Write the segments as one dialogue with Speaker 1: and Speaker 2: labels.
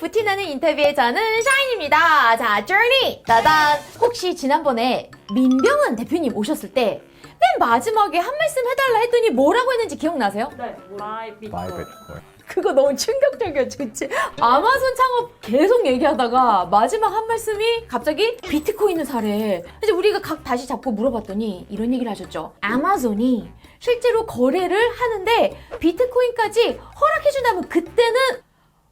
Speaker 1: 부티나는 인터뷰에 저는 샤인입니다. 자, journey! 따단! 혹시 지난번에 민병헌 대표님 오셨을 때 맨 마지막에 한 말씀 해달라 했더니 뭐라고 했는지 기억나세요?
Speaker 2: 네, 마이 비트코인.
Speaker 1: 그거 너무 충격적이었지, 그치? 아마존 창업 계속 얘기하다가 마지막 한 말씀이 갑자기 비트코인을 사래. 이제 우리가 각 다시 잡고 물어봤더니 이런 얘기를 하셨죠. 아마존이 실제로 거래를 하는데 비트코인까지 허락해준다면 그때는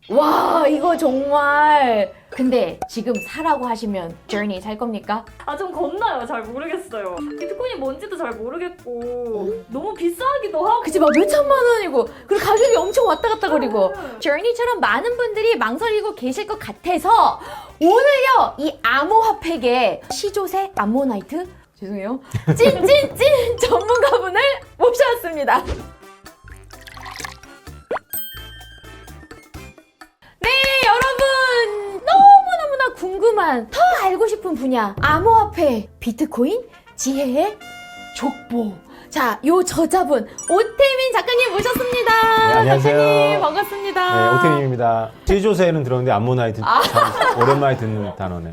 Speaker 1: 와, 이거 정말. 근데 지금 사라고 하시면 journey 살 겁니까?
Speaker 2: 아, 좀 겁나요. 잘 모르겠어요. 비트코인이 뭔지도 잘 모르겠고 너무 비싸기도 하고.
Speaker 1: 그치, 막 몇천만 원이고 그리고 가격이 엄청 왔다 갔다 거리고 journey처럼 많은 분들이 망설이고 계실 것 같아서 오늘요 이 암호화폐계 시조새 암모나이트 죄송해요 찐찐찐 전문가분을 모셔왔습니다. 네, 여러분 너무너무나 궁금한 더 알고 싶은 분야 암호화폐 비트코인 지혜의 족보. 자, 요 저자분 오태민 작가님 모셨습니다.
Speaker 3: 네, 안녕하세요.
Speaker 1: 작가님 반갑습니다.
Speaker 3: 네, 오태민입니다. 시조새는 들었는데 암모나이트 참 오랜만에 듣는 단어네.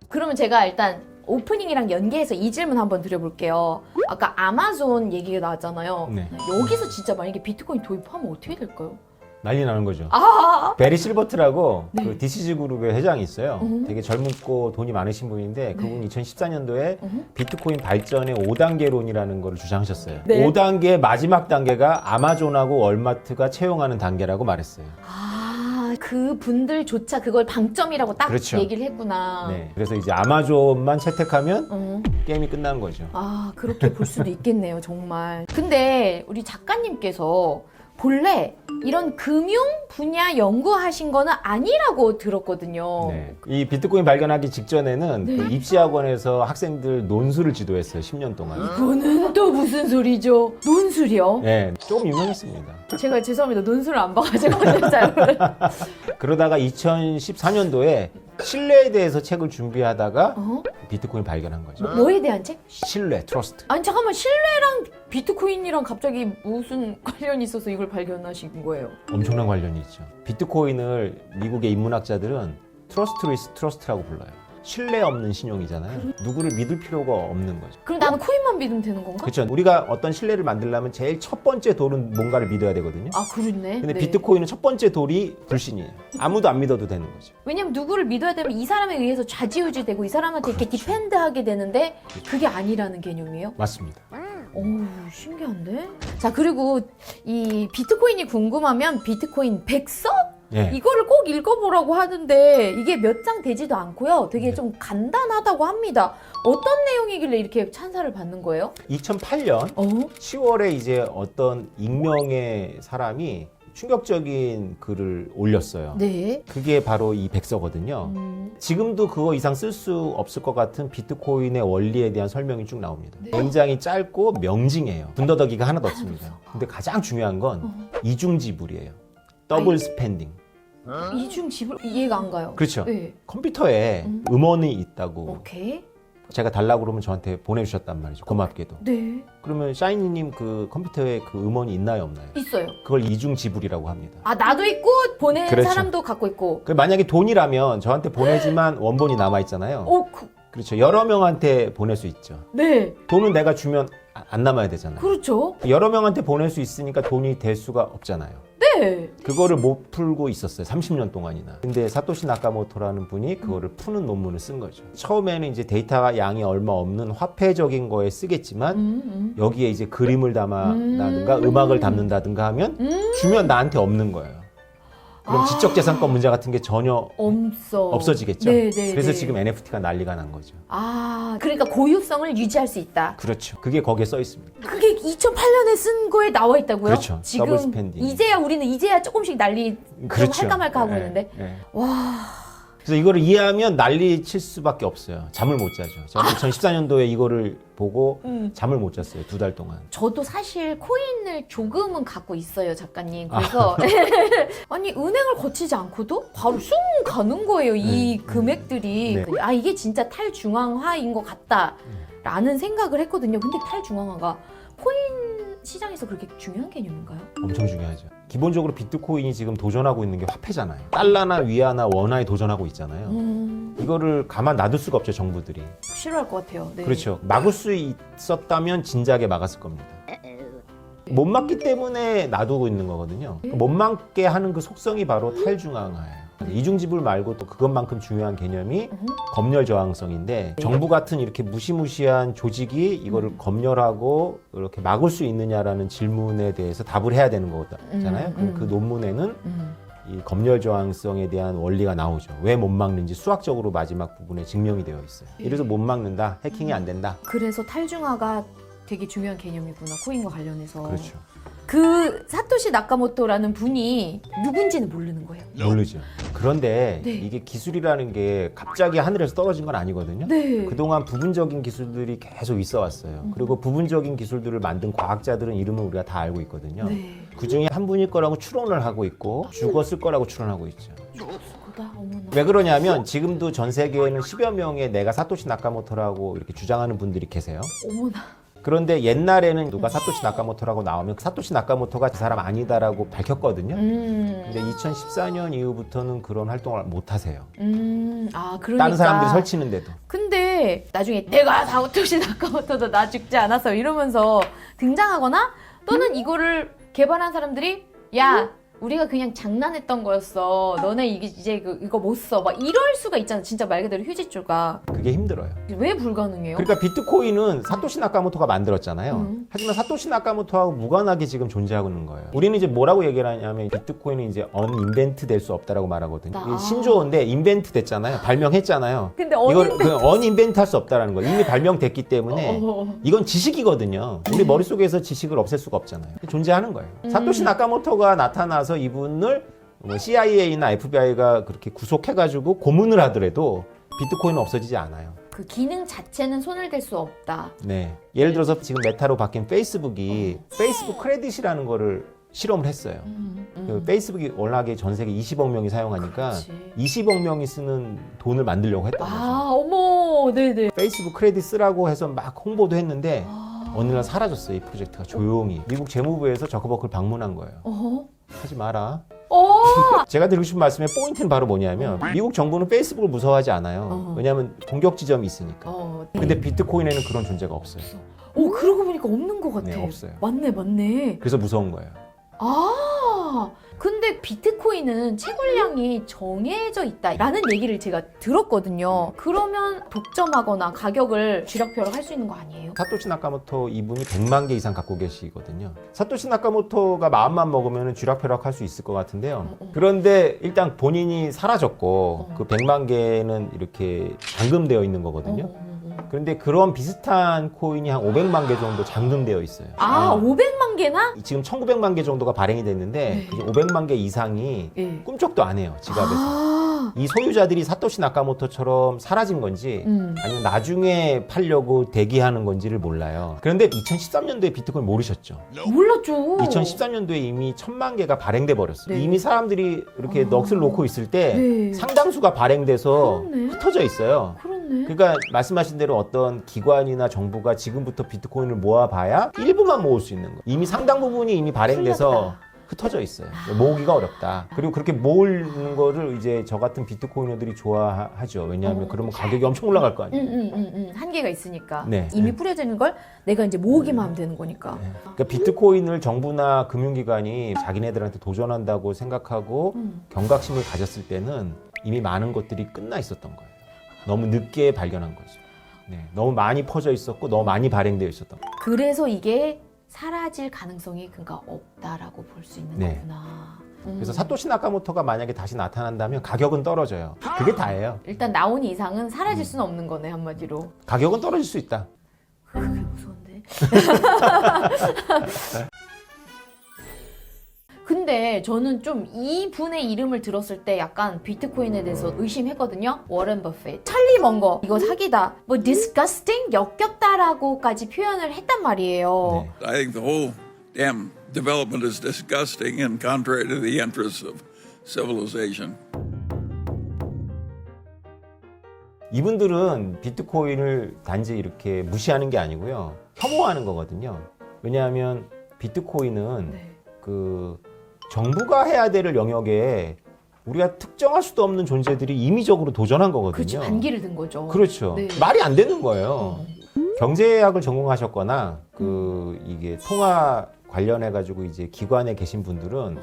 Speaker 1: 그러면 제가 일단 오프닝이랑 연계해서 이 질문 한번 드려볼게요. 아까 아마존 얘기가 나왔잖아요.
Speaker 3: 네.
Speaker 1: 여기서 진짜 만약에 비트코인 도입하면 어떻게 될까요?
Speaker 3: 난리 나는 거죠.
Speaker 1: 아,
Speaker 3: 베리 실버트라고
Speaker 1: 네.
Speaker 3: 그 디시즈 그룹의 회장이 있어요.
Speaker 1: 음.
Speaker 3: 되게 젊고 돈이 많으신 분인데 그분이 2014년도에
Speaker 1: 음.
Speaker 3: 비트코인 발전의 5단계론이라는 걸 주장하셨어요.
Speaker 1: 네.
Speaker 3: 5단계의 마지막 단계가 아마존하고 월마트가 채용하는 단계라고 말했어요.
Speaker 1: 그 분들조차 그걸 방점이라고 딱
Speaker 3: 그렇죠.
Speaker 1: 얘기를 했구나.
Speaker 3: 네. 그래서 이제 아마존만 채택하면
Speaker 1: 어.
Speaker 3: 게임이 끝나는 거죠.
Speaker 1: 아, 그렇게 볼 수도 있겠네요, 정말. 근데 우리 작가님께서 본래 이런 금융 분야 연구하신 거는 아니라고 들었거든요.
Speaker 3: 네. 이 비트코인 발견하기 직전에는
Speaker 1: 네.
Speaker 3: 그 입시학원에서 학생들 논술을 지도했어요. 10년 동안.
Speaker 1: 이거는 또 무슨 소리죠? 논술이요?
Speaker 3: 네, 조금 유명했습니다.
Speaker 1: 제가 죄송합니다. 논술을 안 봐가지고 잘 몰라요.
Speaker 3: 그러다가 2014년도에 신뢰에 대해서 책을 준비하다가
Speaker 1: 어?
Speaker 3: 비트코인 발견한 거죠.
Speaker 1: 뭐에 대한 책?
Speaker 3: 신뢰, 트러스트.
Speaker 1: 아니 잠깐만, 신뢰랑 비트코인이랑 갑자기 무슨 관련이 있어서 이걸 발견하신 거예요?
Speaker 3: 엄청난 관련이 있죠. 비트코인을 미국의 인문학자들은 트러스트 리스 트러스트라고 불러요. 신뢰 없는 신용이잖아요. 누구를 믿을 필요가 없는 거죠.
Speaker 1: 그럼 나는 코인만 믿으면 되는 건가?
Speaker 3: 그렇죠. 우리가 어떤 신뢰를 만들려면 제일 첫 번째 돌은 뭔가를 믿어야 되거든요.
Speaker 1: 아, 그렇네.
Speaker 3: 근데
Speaker 1: 네.
Speaker 3: 비트코인은 첫 번째 돌이 불신이에요. 아무도 안 믿어도 되는 거죠.
Speaker 1: 왜냐면 누구를 믿어야 되면 이 사람에 의해서 좌지우지 되고 이 사람한테 이렇게 디펜드하게 되는데 그게 아니라는 개념이에요?
Speaker 3: 맞습니다.
Speaker 1: 오, 신기한데? 자, 그리고 이 비트코인이 궁금하면 비트코인 백서?
Speaker 3: 예.
Speaker 1: 이거를 꼭 읽어보라고 하는데 이게 몇 장 되지도 않고요. 되게
Speaker 3: 네.
Speaker 1: 좀 간단하다고 합니다. 어떤 내용이길래 이렇게 찬사를 받는 거예요?
Speaker 3: 2008년
Speaker 1: 어?
Speaker 3: 10월에 이제 어떤 익명의 사람이 충격적인 글을 올렸어요.
Speaker 1: 네.
Speaker 3: 그게 바로 이 백서거든요. 지금도 그거 이상 쓸 수 없을 것 같은 비트코인의 원리에 대한 설명이 쭉 나옵니다.
Speaker 1: 네.
Speaker 3: 굉장히 짧고 명징해요. 군더더기가 하나도 없습니다. 근데 가장 중요한 건 이중 지불이에요. 더블 스펜딩.
Speaker 1: 이중 지불 이해가 안 가요.
Speaker 3: 그렇죠.
Speaker 1: 네.
Speaker 3: 컴퓨터에 음원이 있다고
Speaker 1: 오케이.
Speaker 3: 제가 달라고 그러면 저한테 보내주셨단 말이죠. 고맙게도.
Speaker 1: 네.
Speaker 3: 그러면 샤이니님 그 컴퓨터에 그 음원이 있나요 없나요?
Speaker 1: 있어요.
Speaker 3: 그걸 이중 지불이라고 합니다.
Speaker 1: 아, 나도 있고 보내는
Speaker 3: 그렇죠.
Speaker 1: 사람도 갖고 있고.
Speaker 3: 그 만약에 돈이라면 저한테 보내지만 원본이 남아 있잖아요. 그렇죠. 여러 명한테 보낼 수 있죠.
Speaker 1: 네.
Speaker 3: 돈은 내가 주면 안 남아야 되잖아요.
Speaker 1: 그렇죠.
Speaker 3: 여러 명한테 보낼 수 있으니까 돈이 될 수가 없잖아요.
Speaker 1: 네.
Speaker 3: 그거를 못 풀고 있었어요. 30년 동안이나. 근데 사토시 나카모토라는 분이 그거를 푸는 논문을 쓴 거죠. 처음에는 이제 데이터 양이 얼마 없는 화폐적인 거에 쓰겠지만 여기에 이제 그림을 담아라든가 음악을 담는다든가 하면 주면 나한테 없는 거예요. 그럼 지적재산권 문제 같은 게 전혀 없어지겠죠.
Speaker 1: 네.
Speaker 3: 그래서 지금 NFT가 난리가 난 거죠.
Speaker 1: 아, 그러니까 고유성을 유지할 수 있다.
Speaker 3: 그렇죠. 그게 거기에 써 있습니다.
Speaker 1: 그게 2008년에 쓴 거에 나와 있다고요?
Speaker 3: 그렇죠.
Speaker 1: 지금
Speaker 3: 더블 스펜딩.
Speaker 1: 우리는 이제야 조금씩 난리 좀
Speaker 3: 그렇죠.
Speaker 1: 할까 말까 하고
Speaker 3: 예,
Speaker 1: 있는데.
Speaker 3: 예.
Speaker 1: 와.
Speaker 3: 그래서 이거를 이해하면 난리 칠 수밖에 없어요. 잠을 못 자죠. 저는 2014년도에 이거를 보고 잠을 못 잤어요. 2달 동안.
Speaker 1: 저도 사실 코인을 조금은 갖고 있어요, 작가님. 그래서 아니 은행을 거치지 않고도 바로 쑥 가는 거예요, 이 금액들이.
Speaker 3: 네.
Speaker 1: 아, 이게 진짜 탈중앙화인 것 같다라는 생각을 했거든요. 근데 탈중앙화가 코인 시장에서 그렇게 중요한 개념인가요?
Speaker 3: 엄청 중요하죠. 기본적으로 비트코인이 지금 도전하고 있는 게 화폐잖아요. 달러나 위안나 원화에 도전하고 있잖아요. 이거를 가만 놔둘 수가 없죠, 정부들이.
Speaker 1: 싫어할 것 같아요. 네.
Speaker 3: 그렇죠. 막을 수 있었다면 진작에 막았을 겁니다. 못 막기 때문에 놔두고 있는 거거든요. 못 막게 하는 그 속성이 바로 탈중앙화예요. 이중지불 말고 또 그것만큼 중요한 개념이 검열 저항성인데 정부 같은 이렇게 무시무시한 조직이 이거를 검열하고 이렇게 막을 수 있느냐라는 질문에 대해서 답을 해야 되는 거잖아요. 그럼 그 논문에는 이 검열 저항성에 대한 원리가 나오죠. 왜 못 막는지 수학적으로 마지막 부분에 증명이 되어 있어요. 이래서 못 막는다, 해킹이 안 된다.
Speaker 1: 그래서 탈중화가 되게 중요한 개념이구나, 코인과 관련해서.
Speaker 3: 그렇죠.
Speaker 1: 그 사토시 나카모토라는 분이 누군지는 모르는 거예요.
Speaker 3: 모르죠. 그런데
Speaker 1: 네.
Speaker 3: 이게 기술이라는 게 갑자기 하늘에서 떨어진 건 아니거든요.
Speaker 1: 네.
Speaker 3: 그동안 부분적인 기술들이 계속 있어 왔어요. 그리고 부분적인 기술들을 만든 과학자들은 이름을 우리가 다 알고 있거든요.
Speaker 1: 네.
Speaker 3: 그 중에 한 분일 거라고 추론을 하고 있고 죽었을 거라고 추론하고 있죠.
Speaker 1: 죽었다. 어머나.
Speaker 3: 왜 그러냐면 지금도 전 세계에는 10여 명의 내가 사토시 나카모토라고 이렇게 주장하는 분들이 계세요.
Speaker 1: 어머나.
Speaker 3: 그런데 옛날에는 누가 사토시 나카모토라고 나오면 사토시 나카모토가 그 사람 아니다라고 밝혔거든요. 근데 2014년 이후부터는 그런 활동을 못 하세요.
Speaker 1: 아, 그러니까.
Speaker 3: 다른 사람들이 설치는데도.
Speaker 1: 근데 나중에 내가 사토시 나카모토도 나 죽지 않았어 이러면서 등장하거나 또는 이거를 개발한 사람들이 야, 우리가 그냥 장난했던 거였어. 너네 이제 이거 못 써. 막 이럴 수가 있잖아. 진짜 말 그대로 휴지줄가.
Speaker 3: 그게 힘들어요.
Speaker 1: 왜 불가능해요?
Speaker 3: 그러니까 비트코인은 사토시 나카모토가 만들었잖아요. 하지만 사토시 나카모토하고 무관하게 지금 존재하고 있는 거예요. 우리는 이제 뭐라고 얘기를 하냐면 비트코인은 이제 언인벤트 될 수 없다라고 말하거든요. 이게 신조어인데 인벤트 됐잖아요. 발명했잖아요.
Speaker 1: 근데
Speaker 3: 이걸 언인벤트 할 수 없다라는 거예요. 이미 발명됐기 때문에 이건 지식이거든요. 우리 머릿속에서 지식을 없앨 수가 없잖아요. 존재하는 거예요. 사토시 나카모토가 나타나서 이분을 CIA나 FBI가 그렇게 구속해가지고 고문을 하더라도 비트코인은 없어지지 않아요.
Speaker 1: 그 기능 자체는 손을 댈 수 없다.
Speaker 3: 네. 예를 들어서 지금 메타로 바뀐 페이스북이 페이스북 크레딧이라는 거를 실험을 했어요. 그 페이스북이 워낙에 전 세계 20억 명이 사용하니까
Speaker 1: 그렇지.
Speaker 3: 20억 명이 쓰는 돈을 만들려고 했던 거죠.
Speaker 1: 아, 어머, 네네.
Speaker 3: 페이스북 크레딧 쓰라고 해서 막 홍보도 했는데 어느 날 사라졌어요. 이 프로젝트가 조용히. 미국 재무부에서 저커버크를 방문한 거예요. 하지 마라. 제가 드리고 싶은 말씀의 포인트는 바로 뭐냐면 미국 정부는 페이스북을 무서워하지 않아요. 왜냐하면 공격 지점이 있으니까. 근데 비트코인에는 그런 존재가 없어요.
Speaker 1: 그러고 보니까 없는 것 같아.
Speaker 3: 네, 없어요.
Speaker 1: 맞네.
Speaker 3: 그래서 무서운 거예요.
Speaker 1: 근데 비트코인은 채굴량이 정해져 있다라는 얘기를 제가 들었거든요. 그러면 독점하거나 가격을 쥐락펴락 할 수 있는 거 아니에요?
Speaker 3: 사토시 나카모토 이분이 100만 개 이상 갖고 계시거든요. 사토시 나카모토가 마음만 먹으면 쥐락펴락 할 수 있을 것 같은데요. 그런데 일단 본인이 사라졌고 그 100만 개는 이렇게 잠금되어 있는 거거든요. 그런데 그런 비슷한 코인이 한 500만 개 정도 잠금되어 있어요.
Speaker 1: 500만 개나?
Speaker 3: 지금 1900만 개 정도가 발행이 됐는데 이제 500만 개 이상이 꿈쩍도 안 해요, 지갑에서. 이 소유자들이 사토시 나카모토처럼 사라진 건지 아니면 나중에 팔려고 대기하는 건지를 몰라요. 그런데 2013년도에 비트코인 모르셨죠?
Speaker 1: 몰랐죠.
Speaker 3: 2013년도에 이미 1000만 개가 발행돼 버렸어요.
Speaker 1: 네.
Speaker 3: 이미 사람들이 이렇게 넋을 놓고 있을 때
Speaker 1: 네.
Speaker 3: 상당수가 발행돼서
Speaker 1: 그렇네.
Speaker 3: 흩어져 있어요.
Speaker 1: 그렇네.
Speaker 3: 그러니까 말씀하신 대로 어떤 기관이나 정부가 지금부터 비트코인을 모아봐야 일부만 모을 수 있는 거예요. 이미 상당 부분이 이미 발행돼서
Speaker 1: 풀렸다.
Speaker 3: 흩어져 있어요. 모으기가 어렵다. 그리고 그렇게 모으는 거를 이제 저 같은 비트코이너들이 좋아하죠. 왜냐하면 그러면 가격이 엄청 올라갈 거 아니에요.
Speaker 1: 한계가 있으니까.
Speaker 3: 네.
Speaker 1: 이미 뿌려지는 걸 내가 이제 모으기만 하면 되는 거니까.
Speaker 3: 그러니까 비트코인을 정부나 금융기관이 자기네들한테 도전한다고 생각하고 경각심을 가졌을 때는 이미 많은 것들이 끝나 있었던 거예요. 너무 늦게 발견한 거죠. 네, 너무 많이 퍼져 있었고 너무 많이 발행되어 있었던 거예요.
Speaker 1: 그래서 이게 사라질 가능성이 그러니까 없다라고 볼 수 있는
Speaker 3: 네.
Speaker 1: 거구나.
Speaker 3: 그래서 사토시 나카모토가 만약에 다시 나타난다면 가격은 떨어져요. 그게 다예요.
Speaker 1: 일단 나온 이상은 사라질 수는 없는 거네, 한마디로.
Speaker 3: 가격은 떨어질 수 있다.
Speaker 1: 그게 무서운데. 근데 저는 좀 이분의 이름을 들었을 때 약간 비트코인에 대해서 의심했거든요. 워렌 버핏, 찰리 먼거, 이거 사기다, 뭐 disgusting, 역겹다라고까지 표현을 했단 말이에요.
Speaker 3: 네.
Speaker 4: I think the whole damn development is disgusting and contrary to the interests of civilization.
Speaker 3: 이분들은 비트코인을 단지 이렇게 무시하는 게 아니고요. 혐오하는 거거든요. 왜냐하면 비트코인은
Speaker 1: 네.
Speaker 3: 그 정부가 해야 될 영역에 우리가 특정할 수도 없는 존재들이 임의적으로 도전한 거거든요.
Speaker 1: 그렇지, 반기를 든 거죠.
Speaker 3: 그렇죠.
Speaker 1: 네.
Speaker 3: 말이 안 되는 거예요.
Speaker 1: 어.
Speaker 3: 경제학을 전공하셨거나 이게 통화 관련해 가지고 이제 기관에 계신 분들은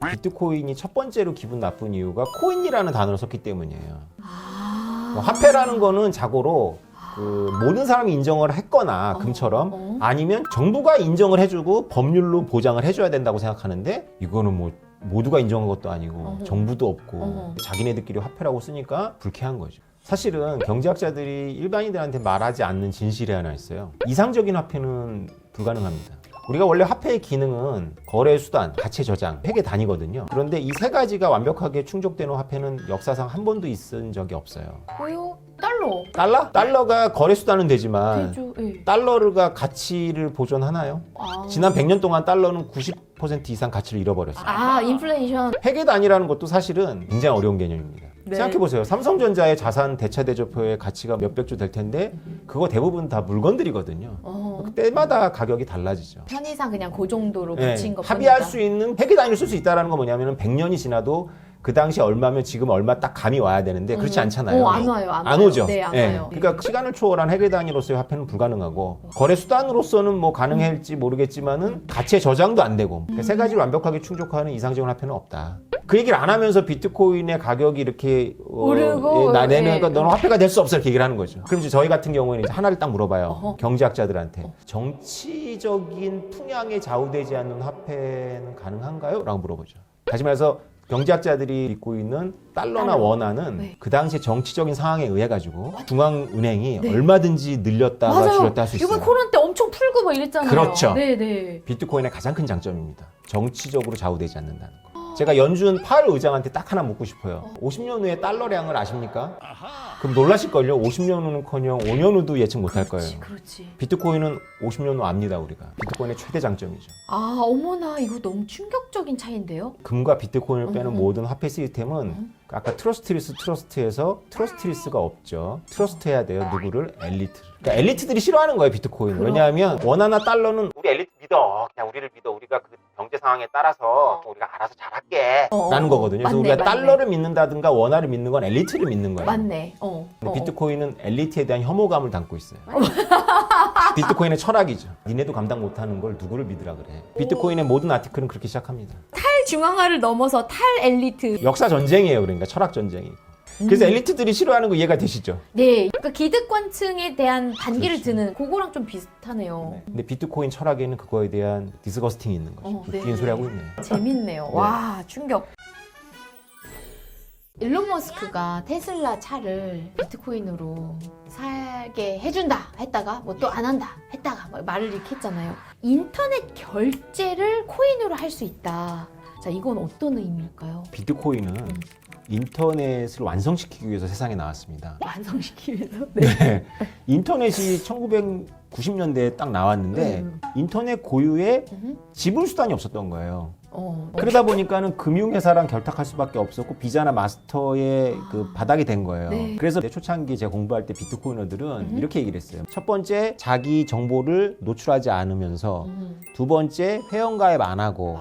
Speaker 3: 비트코인이 첫 번째로 기분 나쁜 이유가 코인이라는 단어를 썼기 때문이에요.
Speaker 1: 아.
Speaker 3: 화폐라는 거는 자고로 모든 사람이 인정을 했거나 금처럼 아니면 정부가 인정을 해주고 법률로 보장을 해줘야 된다고 생각하는데 이거는 뭐 모두가 인정한 것도 아니고 정부도 없고 자기네들끼리 화폐라고 쓰니까 불쾌한 거죠. 사실은 경제학자들이 일반인들한테 말하지 않는 진실이 하나 있어요. 이상적인 화폐는 불가능합니다. 우리가 원래 화폐의 기능은 거래 수단, 가치 저장, 회계 단위거든요. 그런데 이 세 가지가 완벽하게 충족되는 화폐는 역사상 한 번도 있은 적이 없어요.
Speaker 1: 왜요? 달러.
Speaker 3: 달러? 달러가 거래 수단은 되지만
Speaker 1: 되죠. 예.
Speaker 3: 달러가 가치를 보존하나요?
Speaker 1: 아.
Speaker 3: 지난 100년 동안 달러는 90% 이상 가치를 잃어버렸어요.
Speaker 1: 아, 인플레이션.
Speaker 3: 회계 단위라는 것도 사실은 굉장히 어려운 개념입니다.
Speaker 1: 네.
Speaker 3: 생각해보세요. 삼성전자의 자산 대차대조표의 가치가 몇백조 될 텐데 그거 대부분 다 물건들이거든요. 때마다 가격이 달라지죠.
Speaker 1: 편의상 그냥 그 정도로
Speaker 3: 네,
Speaker 1: 붙인 것
Speaker 3: 합의할 수 있는 회계 단위를 쓸 수 있다는 건 뭐냐면 100년이 지나도 그 당시 얼마면 지금 얼마 딱 감이 와야 되는데 그렇지 않잖아요.
Speaker 1: 안 와요.
Speaker 3: 안 오죠.
Speaker 1: 네, 안
Speaker 3: 예.
Speaker 1: 와요.
Speaker 3: 그러니까 시간을 초월한 회계 단위로서의 화폐는 불가능하고 거래 수단으로서는 뭐 가능할지 모르겠지만은 가치의 저장도 안 되고 그러니까 세 가지를 완벽하게 충족하는 이상적인 화폐는 없다. 그 얘기를 안 하면서 비트코인의 가격이 이렇게
Speaker 1: 오르고,
Speaker 3: 나내는
Speaker 1: 예.
Speaker 3: 건 너는 화폐가 될 수 없어 이렇게 얘기를 하는 거죠. 그럼 이제 저희 같은 경우에는 이제 하나를 딱 물어봐요.
Speaker 1: 어허.
Speaker 3: 경제학자들한테 정치적인 풍향에 좌우되지 않는 화폐는 가능한가요? 라고 물어보죠. 다시 말해서 경제학자들이 믿고 있는 달러나
Speaker 1: 달러.
Speaker 3: 원화는
Speaker 1: 네.
Speaker 3: 그 당시 정치적인 상황에 의해 가지고 중앙은행이 얼마든지 늘렸다가
Speaker 1: 맞아요.
Speaker 3: 줄였다 할 수 있어요.
Speaker 1: 이번 코로나 때 엄청 풀고 막 이랬잖아요.
Speaker 3: 그렇죠.
Speaker 1: 네네.
Speaker 3: 비트코인의 가장 큰 장점입니다. 정치적으로 좌우되지 않는다는 거. 제가 연준 파월 의장한테 딱 하나 묻고 싶어요. 50년 후에 달러량을 아십니까? 그럼 놀라실걸요. 50년 후는커녕 5년 후도 예측 못할 거예요.
Speaker 1: 그렇지.
Speaker 3: 비트코인은 50년 후 압니다, 우리가. 비트코인의 최대 장점이죠.
Speaker 1: 아, 어머나, 이거 너무 충격적인 차이인데요?
Speaker 3: 금과 비트코인을 빼는 모든 화폐 시스템은 아까 트러스트리스에서 트러스트리스가 없죠. 트러스트해야 돼요. 누구를? 엘리트를. 그러니까 엘리트들이 싫어하는 거예요, 비트코인. 왜냐하면 원화나 달러는 우리 엘리트 믿어. 그냥 우리를 믿어. 우리가 그 경제 상황에 따라서 우리가 알아서 잘할게. 라는 거거든요. 그래서
Speaker 1: 맞네,
Speaker 3: 우리가
Speaker 1: 맞네.
Speaker 3: 달러를 믿는다든가 원화를 믿는 건 엘리트를 믿는 거예요.
Speaker 1: 맞네.
Speaker 3: 근데 비트코인은 엘리트에 대한 혐오감을 담고 있어요. 비트코인의 철학이죠. 니네도 감당 못하는 걸 누구를 믿으라 그래. 비트코인의 모든 아티클은 그렇게 시작합니다.
Speaker 1: 탈중앙화를 넘어서 탈엘리트.
Speaker 3: 역사 전쟁이에요. 그러니까 철학 전쟁이고. 그래서 엘리트들이 싫어하는 거 이해가 되시죠?
Speaker 1: 네. 그러니까 기득권층에 대한 반기를
Speaker 3: 그렇죠.
Speaker 1: 드는 그거랑 좀 비슷하네요.
Speaker 3: 근데 비트코인 철학에는 그거에 대한 디스거스팅이 있는 거죠.
Speaker 1: 네.
Speaker 3: 웃기는 소리 하고 있네.
Speaker 1: 재밌네요. 와, 충격. 일론 머스크가 테슬라 차를 비트코인으로 사게 해준다 했다가 뭐 또 안 한다 했다가 막 말을 이렇게 했잖아요. 인터넷 결제를 코인으로 할 수 있다. 자, 이건 어떤 의미일까요?
Speaker 3: 비트코인은 인터넷을 완성시키기 위해서 세상에 나왔습니다.
Speaker 1: 완성시키기 위해서? 네.
Speaker 3: 인터넷이 1990년대에 딱 나왔는데 인터넷 고유의 지불 수단이 없었던 거예요. 그러다 보니까는 금융회사랑 결탁할 수밖에 없었고 비자나 마스터의 그 바닥이 된 거예요.
Speaker 1: 네.
Speaker 3: 그래서 초창기 제가 공부할 때 비트코이너들은 이렇게 얘기를 했어요. 첫 번째, 자기 정보를 노출하지 않으면서 두 번째, 회원가입 안 하고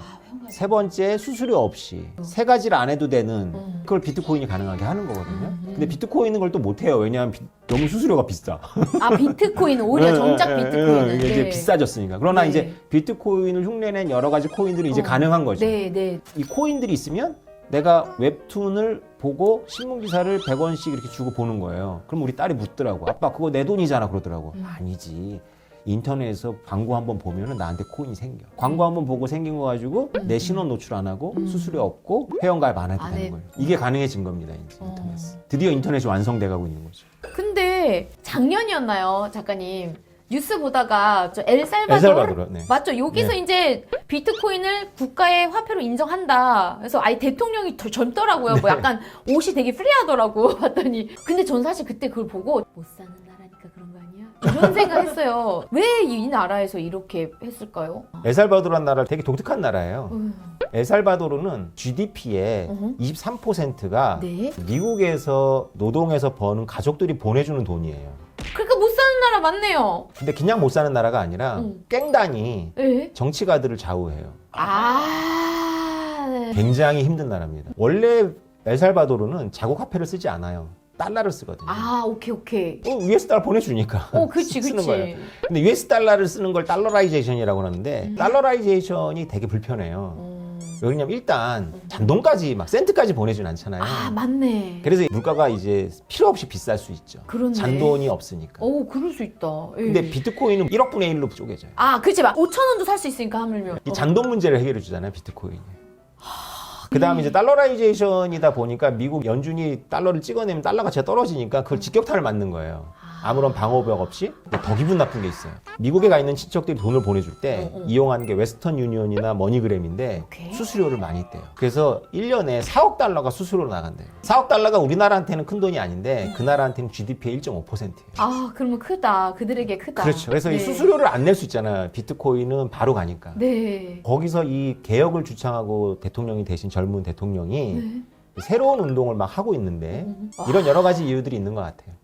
Speaker 3: 세 번째, 수수료 없이 세 가지를 안 해도 되는 그걸 비트코인이 가능하게 하는 거거든요. 근데 비트코인은 그걸 또 못해요. 왜냐하면 너무 수수료가 비싸.
Speaker 1: 아, 비트코인은 오히려 정작 비트코인은
Speaker 3: 이게 이제
Speaker 1: 네.
Speaker 3: 비싸졌으니까. 그러나
Speaker 1: 네.
Speaker 3: 이제 비트코인을 흉내낸 여러 가지 코인들이 이제 가능한 거죠.
Speaker 1: 네, 네.
Speaker 3: 이 코인들이 있으면 내가 웹툰을 보고 신문기사를 100원씩 이렇게 주고 보는 거예요. 그럼 우리 딸이 묻더라고. 아빠 그거 내 돈이잖아 그러더라고. 아니지. 인터넷에서 광고 한번 보면은 나한테 코인이 생겨. 광고 한번 보고 생긴 거 가지고 내 신원 노출 안 하고 수수료 없고 회원가입 안 해도
Speaker 1: 안
Speaker 3: 되는
Speaker 1: 해.
Speaker 3: 거예요. 이게 가능해진 겁니다. 이제 인터넷. 드디어 인터넷이 완성돼 가고 있는 거죠.
Speaker 1: 근데 작년이었나요, 작가님? 뉴스 보다가 저 엘살바도르
Speaker 3: 엘살바도르, 네.
Speaker 1: 맞죠? 여기서 이제 비트코인을 국가의 화폐로 인정한다. 그래서 아예 대통령이 더 젊더라고요. 뭐 약간 옷이 되게 프리하더라고 봤더니. 근데 전 사실 그때 그걸 보고 못 사는 나라니까 그런 거 아니야? 이런 생각했어요. 왜 이 나라에서 이렇게 했을까요?
Speaker 3: 엘살바도르라는 나라 되게 독특한 나라예요. 엘살바도르는 GDP의 23%가
Speaker 1: 네.
Speaker 3: 미국에서 노동해서 버는 가족들이 보내주는 돈이에요.
Speaker 1: 그러니까 못 사는 나라 맞네요.
Speaker 3: 근데 그냥 못 사는 나라가 아니라 깽단이
Speaker 1: 예?
Speaker 3: 정치가들을 좌우해요.
Speaker 1: 네.
Speaker 3: 굉장히 힘든 나라입니다. 원래 엘살바도르는 자국 화폐를 쓰지 않아요. 달러를 쓰거든요.
Speaker 1: 오케이.
Speaker 3: US 달러 보내주니까.
Speaker 1: 그치.
Speaker 3: 쓰는 거예요. 근데 US 달러를 쓰는 걸 달러라이제이션이라고 하는데 달러라이제이션이 되게 불편해요. 왜냐면 일단 잔돈까지 막 센트까지 보내진 않잖아요.
Speaker 1: 맞네.
Speaker 3: 그래서 물가가 이제 필요 없이 비쌀 수 있죠.
Speaker 1: 그렇네.
Speaker 3: 잔돈이 없으니까.
Speaker 1: 그럴 수 있다. 예.
Speaker 3: 근데 비트코인은 1억 분의 1로 쪼개져요.
Speaker 1: 그치. 막 5천 원도 살 수 있으니까 하물며.
Speaker 3: 이 잔돈 문제를 해결해 주잖아요, 비트코인이. 그 다음에 이제 달러라이제이션이다 보니까 미국 연준이 달러를 찍어내면 달러 가치가 떨어지니까 그걸 직격탄을 맞는 거예요. 아무런 방어벽 없이. 더 기분 나쁜 게 있어요. 미국에 가 있는 친척들이 돈을 보내줄 때 이용하는 게 웨스턴 유니언이나 머니그램인데
Speaker 1: 오케이.
Speaker 3: 수수료를 많이 떼요. 그래서 1년에 4억 달러가 수수료로 나간대요. 4억 달러가 우리나라한테는 큰 돈이 아닌데 그 나라한테는 GDP의 1.5%예요.
Speaker 1: 그러면 크다. 그들에게 크다.
Speaker 3: 그렇죠. 그래서
Speaker 1: 네.
Speaker 3: 이 수수료를 안 낼 수 있잖아요. 비트코인은 바로 가니까.
Speaker 1: 네.
Speaker 3: 거기서 이 개혁을 주창하고 대통령이 되신 젊은 대통령이
Speaker 1: 네.
Speaker 3: 새로운 운동을 막 하고 있는데 이런 여러 가지 이유들이 있는 것 같아요.